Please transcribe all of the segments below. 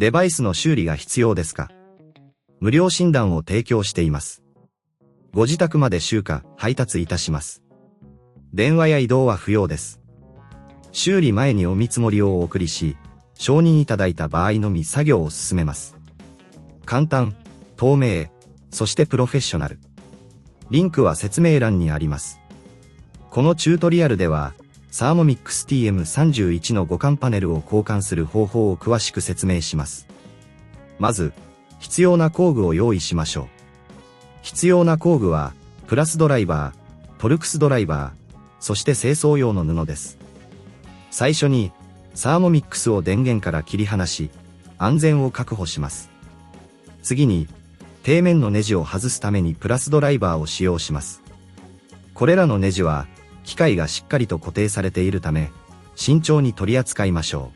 デバイスの修理が必要ですか？無料診断を提供しています。ご自宅まで集荷、配達いたします。電話や移動は不要です。修理前にお見積もりをお送りし、承認いただいた場合のみ作業を進めます。簡単、透明、そしてプロフェッショナル。リンクは説明欄にあります。このチュートリアルでは、Thermomix TM31の互換パネルを交換する方法を詳しく説明します。まず、必要な工具を用意しましょう。必要な工具は、プラスドライバー、トルクスドライバー、そして清掃用の布です。最初に、Thermomixを電源から切り離し、安全を確保します。次に、底面のネジを外すためにプラスドライバーを使用します。これらのネジは、機械がしっかりと固定されているため、慎重に取り扱いましょ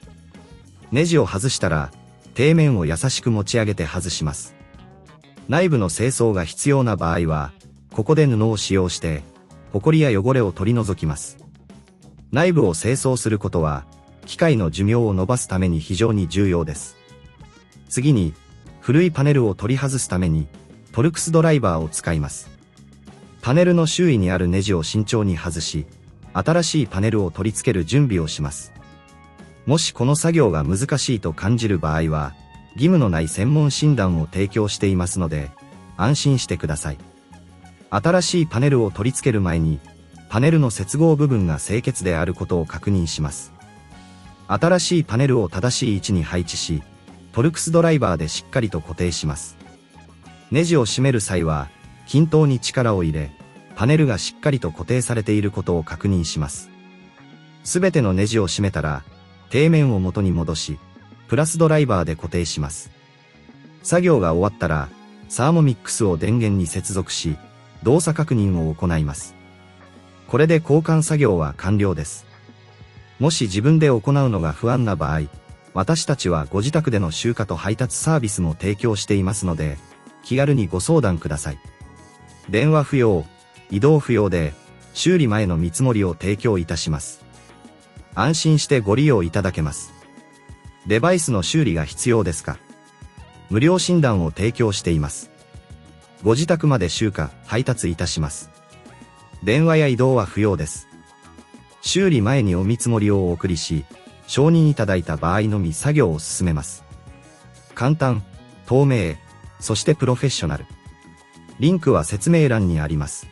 う。ネジを外したら、底面を優しく持ち上げて外します。内部の清掃が必要な場合は、ここで布を使用して、ホコリや汚れを取り除きます。内部を清掃することは、機械の寿命を伸ばすために非常に重要です。次に、古いパネルを取り外すために、トルクスドライバーを使います。パネルの周囲にあるネジを慎重に外し、新しいパネルを取り付ける準備をします。もしこの作業が難しいと感じる場合は、義務のない専門診断を提供していますので、安心してください。新しいパネルを取り付ける前に、パネルの接合部分が清潔であることを確認します。新しいパネルを正しい位置に配置し、トルクスドライバーでしっかりと固定します。ネジを締める際は、均等に力を入れ、パネルがしっかりと固定されていることを確認します。すべてのネジを締めたら、底面を元に戻し、プラスドライバーで固定します。作業が終わったら、Thermomixを電源に接続し、動作確認を行います。これで交換作業は完了です。もし自分で行うのが不安な場合、私たちはご自宅での集荷と配達サービスも提供していますので、気軽にご相談ください。電話不要、移動不要で、修理前の見積もりを提供いたします。安心してご利用いただけます。デバイスの修理が必要ですか？無料診断を提供しています。ご自宅まで集荷、配達いたします。電話や移動は不要です。修理前にお見積もりをお送りし、承認いただいた場合のみ作業を進めます。簡単、透明、そしてプロフェッショナル。リンクは説明欄にあります。